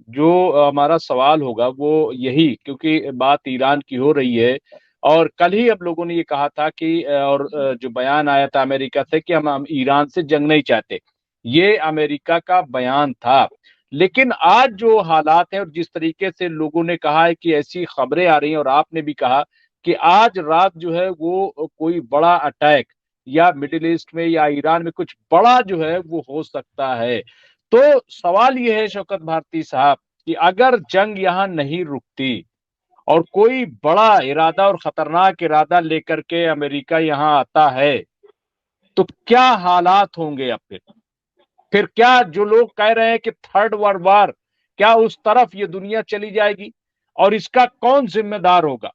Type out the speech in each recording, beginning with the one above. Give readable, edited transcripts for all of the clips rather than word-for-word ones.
जो हमारा सवाल होगा वो यही, क्योंकि बात ईरान की हो रही है। और कल ही अब लोगों ने ये कहा था कि जो बयान आया था अमेरिका से कि हम ईरान से जंग नहीं चाहते, ये अमेरिका का बयान था। लेकिन आज जो हालात हैं और जिस तरीके से लोगों ने कहा है कि ऐसी खबरें आ रही हैं, और आपने भी कहा कि आज रात जो है वो कोई बड़ा अटैक या मिडिल ईस्ट में या ईरान में कुछ बड़ा जो है वो हो सकता है। तो सवाल ये है शौकत भारती साहब कि अगर जंग यहां नहीं रुकती और कोई बड़ा इरादा और खतरनाक इरादा लेकर के अमेरिका यहां आता है, तो क्या हालात होंगे? अब फिर क्या जो लोग कह रहे हैं कि थर्ड वर्ल्ड वार, क्या उस तरफ ये दुनिया चली जाएगी? और इसका कौन जिम्मेदार होगा?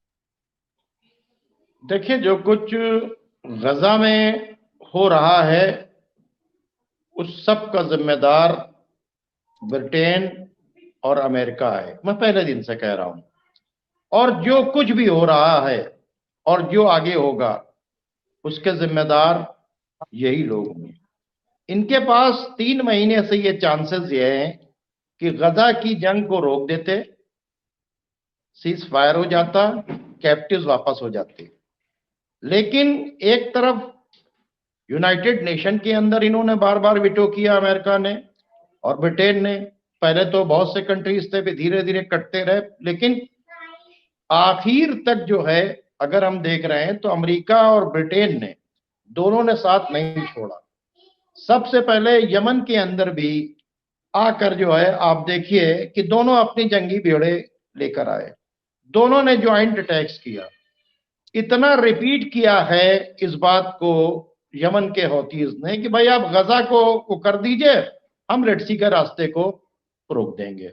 देखिए, जो कुछ गजा में हो रहा है उस सब का जिम्मेदार ब्रिटेन और अमेरिका है, मैं पहले दिन से कह रहा हूं। और जो कुछ भी हो रहा है और जो आगे होगा उसके जिम्मेदार यही लोग होंगे। इनके पास 3 महीने से ये चांसेस ये हैं कि गजा की जंग को रोक देते, सीज फायर हो जाता, कैप्टिव्स वापस हो जाते। लेकिन एक तरफ यूनाइटेड नेशन के अंदर इन्होंने बार बार विटो किया, अमेरिका ने और ब्रिटेन ने। पहले तो बहुत से कंट्रीज थे, धीरे धीरे कटते रहे, लेकिन आखिर तक जो है, अगर हम देख रहे हैं तो अमेरिका और ब्रिटेन ने दोनों ने साथ नहीं छोड़ा। सबसे पहले यमन के अंदर भी आकर जो है, आप देखिए कि दोनों अपनी जंगी बेड़े लेकर आए, दोनों ने ज्वाइंट अटैक्स किया। इतना रिपीट किया है इस बात को यमन के हौतीज ने कि भाई आप गजा को कर दीजिए, हम रेड सी के रास्ते को रोक देंगे।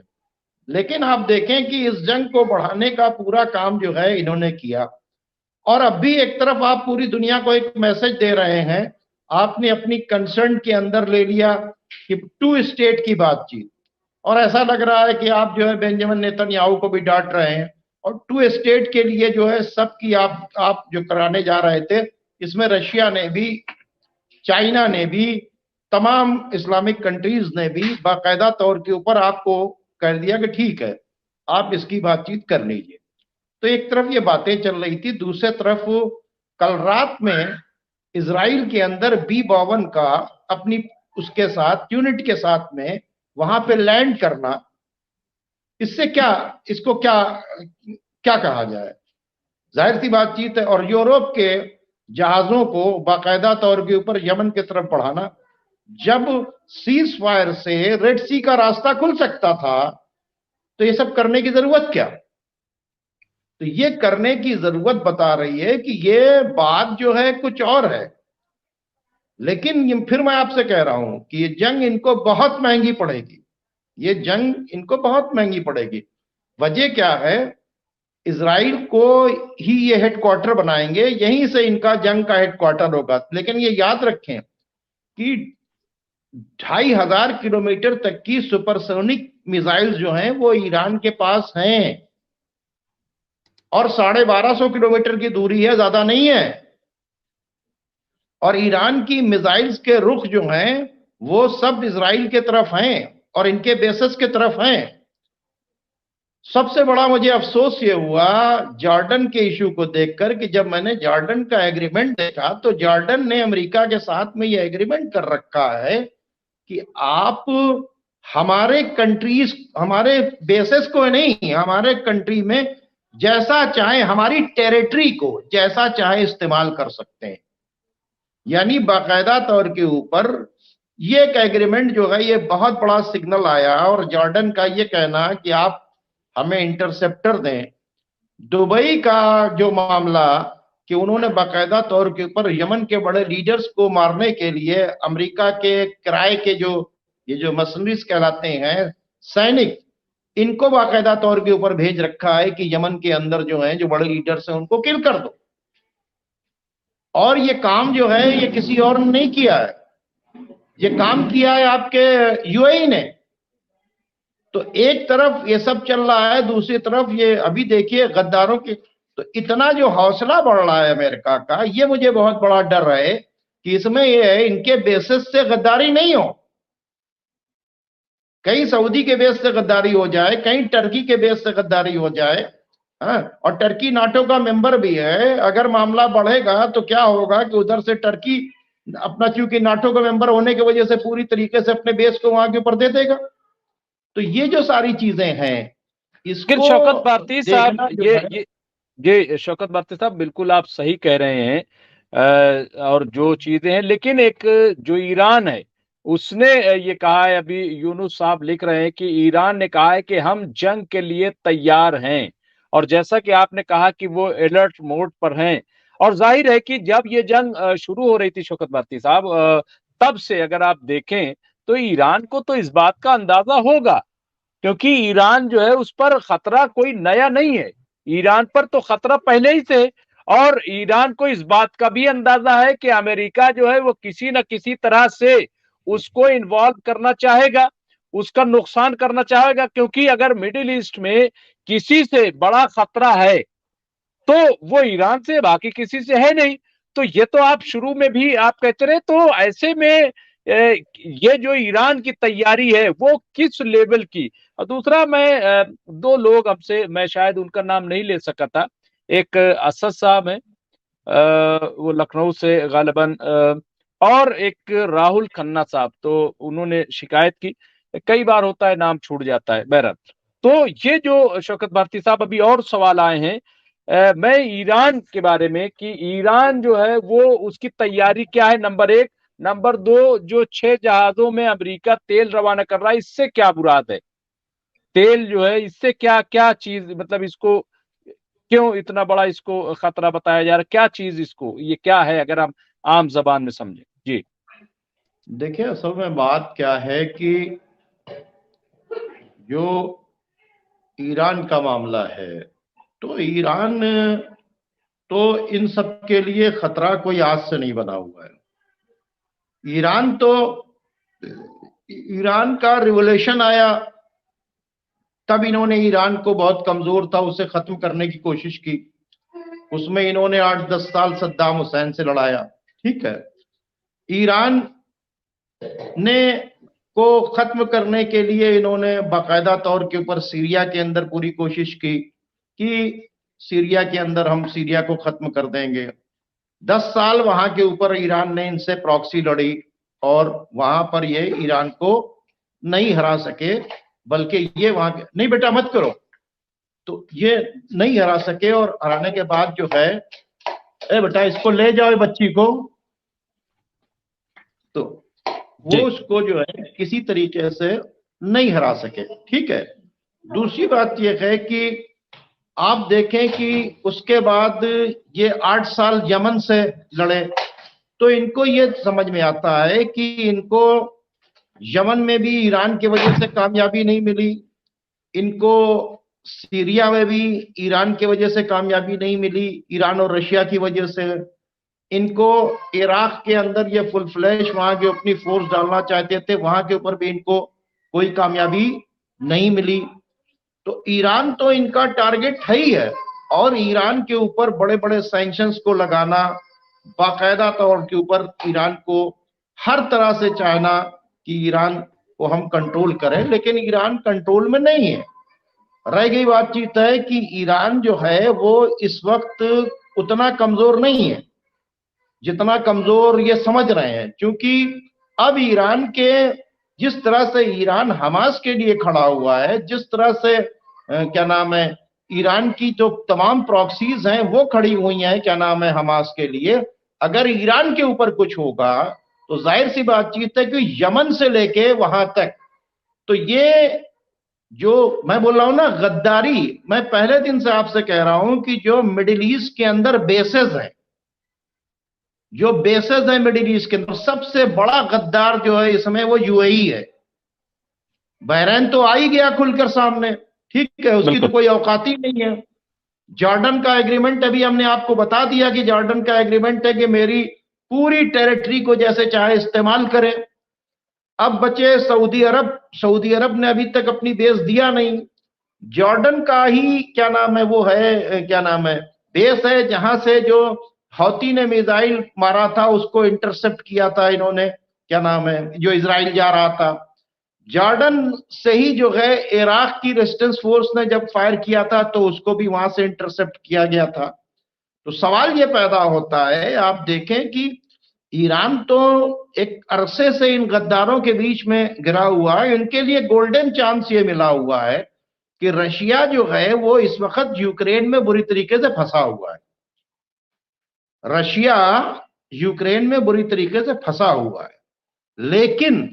लेकिन आप देखें कि इस जंग को बढ़ाने का पूरा काम जो है इन्होंने किया। और अब भी एक तरफ आप पूरी दुनिया को एक मैसेज दे रहे हैं, आपने अपनी कंसर्न के अंदर ले लिया कि टू स्टेट की बातचीत। और ऐसा लग रहा है कि आप जो है बेंजामिन नेतन्याहू को भी डांट रहे हैं। और टू स्टेट के लिए जो है सबकी आप जो कराने जा रहे थे, इसमें रशिया ने भी, चाइना ने भी, तमाम इस्लामिक कंट्रीज ने भी बाकायदा तौर के ऊपर आपको कह दिया कि ठीक है, आप इसकी बातचीत कर लीजिए। तो एक तरफ ये बातें चल रही थी, दूसरी तरफ कल रात में इसराइल के अंदर B-52 का अपनी उसके साथ यूनिट के साथ में वहां पे लैंड करना, इससे क्या, इसको क्या क्या कहा जाए? जाहिर सी बातचीत है। और यूरोप के जहाजों को बाकायदा तौर के ऊपर यमन की तरफ बढ़ाना, जब सीज फायर से रेड सी का रास्ता खुल सकता था, तो ये सब करने की जरूरत क्या? तो ये करने की जरूरत बता रही है कि ये बात जो है कुछ और है। लेकिन फिर मैं आपसे कह रहा हूं कि ये जंग इनको बहुत महंगी पड़ेगी, ये जंग इनको बहुत महंगी पड़ेगी। वजह क्या है? इसराइल को ही ये हेडक्वार्टर बनाएंगे, यहीं से इनका जंग का हेडक्वार्टर होगा। लेकिन ये याद रखें कि 2500 किलोमीटर तक की सुपरसोनिक मिसाइल जो हैं वो ईरान के पास हैं, और 1250 किलोमीटर की दूरी है, ज्यादा नहीं है। और ईरान की मिसाइल्स के रुख जो हैं वो सब इसराइल के तरफ हैं और इनके बेसिस के तरफ हैं। सबसे बड़ा मुझे अफसोस ये हुआ जॉर्डन के इशू को देखकर कि जब मैंने जॉर्डन का एग्रीमेंट देखा, तो जॉर्डन ने अमेरिका के साथ में ये एग्रीमेंट कर रखा है कि आप हमारे कंट्रीज, हमारे बेसिस को नहीं, हमारे कंट्री में जैसा चाहे, हमारी टेरिटरी को जैसा चाहे इस्तेमाल कर सकते हैं। यानी बाकायदा तौर के ऊपर ये एक एग्रीमेंट जो है, ये बहुत बड़ा सिग्नल आया। और जॉर्डन का ये कहना कि आप हमें इंटरसेप्टर दें। दुबई का जो मामला कि उन्होंने बाकायदा तौर के ऊपर यमन के बड़े लीडर्स को मारने के लिए अमेरिका के किराए के जो ये जो मशीनरीज कहलाते हैं, सैनिक, इनको बाकायदा तौर के ऊपर भेज रखा है कि यमन के अंदर जो है जो बड़े लीडर्स हैं उनको किल कर दो। और ये काम जो है ये किसी और ने नहीं किया है, ये काम किया है आपके यूएई ने। तो एक तरफ ये सब चल रहा है, दूसरी तरफ ये अभी देखिए गद्दारों के, तो इतना जो हौसला बढ़ रहा है अमेरिका का, ये मुझे बहुत बड़ा डर है कि इसमें ये है इनके बेसिस से गद्दारी नहीं हो। कहीं सऊदी के बेस से गद्दारी हो जाए, कहीं टर्की के बेस से गद्दारी हो जाए। हाँ, और टर्की नाटो का मेंबर भी है। अगर मामला बढ़ेगा तो क्या होगा कि उधर से टर्की अपना, चूंकि नाटो का मेंबर होने की वजह से पूरी तरीके से अपने बेस को वहां के ऊपर दे देगा। तो ये जो सारी चीजें हैं, फिर इसको शौकत भारती साहब, देखना जो है। ये शौकत भारती साहब, बिल्कुल आप सही कह रहे हैं। और जो चीजें हैं, लेकिन एक जो ईरान है उसने ये कहा है, अभी यूनुस साहब लिख रहे हैं कि ईरान ने कहा है कि हम जंग के लिए तैयार हैं। और जैसा कि आपने कहा कि वो अलर्ट मोड पर हैं। और जाहिर है कि जब ये जंग शुरू हो रही थी शौकत भारती साहब, तब से अगर आप देखें तो ईरान को तो इस बात का अंदाजा होगा, क्योंकि ईरान जो है उस पर खतरा कोई नया नहीं है। ईरान पर तो खतरा पहले ही से। और ईरान को इस बात का भी अंदाजा है कि अमेरिका जो है वो किसी न किसी तरह से उसको इन्वॉल्व करना चाहेगा, उसका नुकसान करना चाहेगा, क्योंकि अगर मिडिल ईस्ट में किसी से बड़ा खतरा है तो वो ईरान से, बाकी किसी से है नहीं। तो ये तो आप शुरू में भी आप कहते रहे। तो ऐसे में ये जो ईरान की तैयारी है वो किस लेवल की। और दूसरा, दो लोग हमसे, मैं शायद उनका नाम नहीं ले सका था। एक असद साहब हैं, वो लखनऊ से गालिबन, और एक राहुल खन्ना साहब, तो उन्होंने शिकायत की। कई बार होता है नाम छूट जाता है, बहरहाल। तो ये जो शौकत भारती साहब, अभी और सवाल आए हैं मैं ईरान के बारे में, कि ईरान जो है वो उसकी तैयारी क्या है, नंबर एक। नंबर दो, जो 6 जहाजों में अमेरिका तेल रवाना कर रहा है, इससे क्या मुराद है? तेल जो है इससे क्या क्या चीज, मतलब इसको क्यों इतना बड़ा इसको खतरा बताया जा रहा है? क्या चीज इसको, ये क्या है, अगर हम आम जबान में समझें? जी। देखिए, असल में बात क्या है कि जो ईरान का मामला है, तो ईरान तो इन सब के लिए खतरा कोई आज से नहीं बना हुआ है। ईरान तो, ईरान का रिवोल्यूशन आया तब इन्होंने ईरान को, बहुत कमजोर था, उसे खत्म करने की कोशिश की। उसमें इन्होंने 8-10 साल सद्दाम हुसैन से लड़ाया। ठीक है। ईरान ने को खत्म करने के लिए इन्होंने बाकायदा तौर के ऊपर सीरिया के अंदर पूरी कोशिश की कि सीरिया के अंदर हम सीरिया को खत्म कर देंगे। 10 साल वहां के ऊपर ईरान ने इनसे प्रॉक्सी लड़ी और वहां पर ये ईरान को नहीं हरा सके, बल्कि ये वहां के, नहीं बेटा मत करो, तो ये नहीं हरा सके। और हराने के बाद जो है, ए बेटा इसको ले जाओ बच्ची को, तो वो उसको जो है किसी तरीके से नहीं हरा सके। ठीक है। दूसरी बात यह है कि आप देखें कि उसके बाद ये 8 साल यमन से लड़े, तो इनको ये समझ में आता है कि इनको यमन में भी ईरान की वजह से कामयाबी नहीं मिली, इनको सीरिया में भी ईरान की वजह से कामयाबी नहीं मिली, ईरान और रशिया की वजह से। इनको इराक के अंदर ये फुल फ्लैश वहां जो अपनी फोर्स डालना चाहते थे, वहां के ऊपर भी इनको कोई कामयाबी नहीं मिली। तो ईरान तो इनका टारगेट है ही है, और ईरान के ऊपर बड़े बड़े सैंक्शंस को लगाना, बाकायदा तौर के ऊपर ईरान को हर तरह से चाहना कि ईरान को हम कंट्रोल करें, लेकिन ईरान कंट्रोल में नहीं है। रह गई बातचीत है कि ईरान जो है वो इस वक्त उतना कमजोर नहीं है जितना कमजोर ये समझ रहे हैं, क्योंकि अब ईरान के, जिस तरह से ईरान हमास के लिए खड़ा हुआ है, जिस तरह से क्या नाम है, ईरान की जो तमाम प्रॉक्सीज हैं वो खड़ी हुई हैं, क्या नाम है, हमास के लिए। अगर ईरान के ऊपर कुछ होगा तो जाहिर सी बातचीत है कि यमन से लेके वहां तक, तो ये जो मैं बोल रहा हूं ना गद्दारी, मैं पहले दिन से आपसे कह रहा हूं कि जो मिडिल ईस्ट के अंदर बेसेस हैं, जो बेसेस है मिडिल ईस्ट के अंदर, सबसे बड़ा गद्दार जो है इसमें वो यूएई है। बहरीन तो आ ही गया खुलकर सामने। ठीक है, उसकी तो कोई औकात ही नहीं है। जॉर्डन का एग्रीमेंट अभी हमने आपको बता दिया कि जॉर्डन का एग्रीमेंट है कि मेरी पूरी टेरिटरी को जैसे चाहे इस्तेमाल करे। अब बचे सऊदी अरब। सऊदी अरब ने अभी तक अपनी बेस दिया नहीं। जॉर्डन का ही क्या नाम है, वो है क्या नाम है, बेस है, जहां से जो हौती ने मिसाइल मारा था उसको इंटरसेप्ट किया था इन्होंने, क्या नाम है, जो इजराइल जा रहा था। जॉर्डन से ही जो है इराक की रेजिस्टेंस फोर्स ने जब फायर किया था तो उसको भी वहां से इंटरसेप्ट किया गया था। तो सवाल ये पैदा होता है, आप देखें कि ईरान तो एक अरसे से इन गद्दारों के बीच में गिरा हुआ है, इनके लिए गोल्डन चांस ये मिला हुआ है कि रशिया जो है वो इस वक्त यूक्रेन में बुरी तरीके से फंसा हुआ है। रशिया यूक्रेन में बुरी तरीके से फंसा हुआ है, लेकिन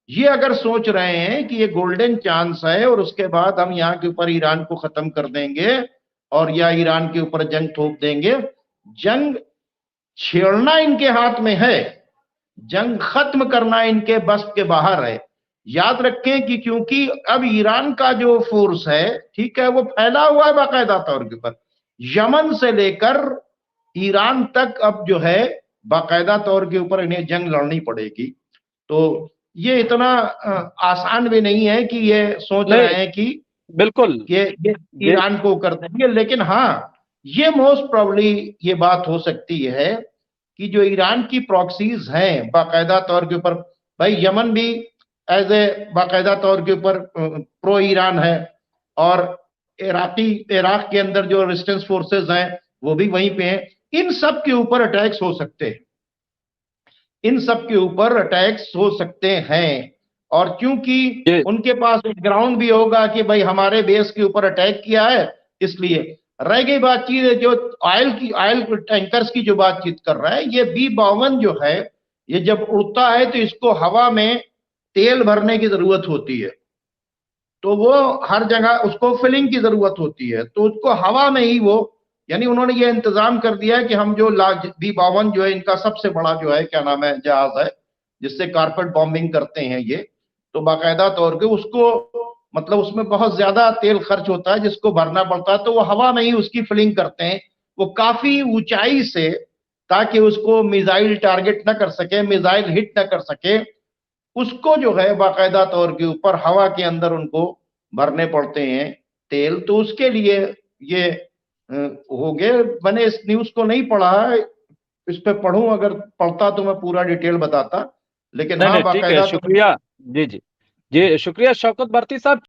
ये अगर सोच रहे हैं कि ये गोल्डन चांस है और उसके बाद हम यहाँ के ऊपर ईरान को खत्म कर देंगे और या ईरान के ऊपर जंग थोप देंगे, जंग छेड़ना इनके हाथ में है, जंग खत्म करना इनके बस के बाहर है। याद रखें कि क्योंकि अब ईरान का जो फोर्स है, ठीक है, वो फैला हुआ है बाकायदा तौर के ऊपर, यमन से लेकर ईरान तक अब जो है बाकायदा तौर के ऊपर इन्हें जंग लड़नी पड़ेगी। तो ये इतना आसान भी नहीं है कि ये सोच रहे हैं कि बिल्कुल ये ईरान को कर देंगे, लेकिन हाँ ये मोस्ट प्रोबेबली ये बात हो सकती है कि जो ईरान की प्रॉक्सीज हैं बाकायदा तौर के ऊपर, भाई यमन भी एज ए बाकायदा तौर के ऊपर प्रो ईरान है और इराक के अंदर जो रेजिस्टेंस फोर्सेस हैं वो भी वहीं पे हैं, इन सब के ऊपर अटैक्स हो सकते हैं, इन सब के ऊपर अटैक्स हो सकते हैं। और क्योंकि उनके पास एक ग्राउंड भी होगा कि भाई हमारे बेस के ऊपर अटैक किया है, इसलिए रह गई बातचीत है जो ऑयल टैंकर्स की जो बातचीत कर रहा है, ये B-52 जो है ये जब उड़ता है तो इसको हवा में तेल भरने की जरूरत होती है, तो वो हर जगह उसको फिलिंग की जरूरत होती है, तो उसको हवा में ही वो, यानी उन्होंने ये इंतजाम कर दिया है कि हम जो B-52 जो है इनका सबसे बड़ा जो है क्या नाम है जहाज है जिससे कारपेट बॉम्बिंग करते हैं ये, तो बाकायदा तौर पे उसको मतलब उसमें बहुत ज्यादा तेल खर्च होता है जिसको भरना पड़ता है, तो वो हवा में ही उसकी फिलिंग करते हैं, वो काफी ऊंचाई से, ताकि उसको मिसाइल टारगेट ना कर सके, मिसाइल हिट ना कर सके, उसको जो है बाकायदा तौर के ऊपर हवा के अंदर उनको भरने पड़ते हैं तेल। तो उसके लिए ये हो गए। मैंने इस न्यूज को नहीं पढ़ा है, इस पे पढ़ूं, अगर पढ़ता तो मैं पूरा डिटेल बताता, लेकिन हाँ ठीक है, बाकायदा शुक्रिया। जी जी जी, शुक्रिया शौकत भारती साहब।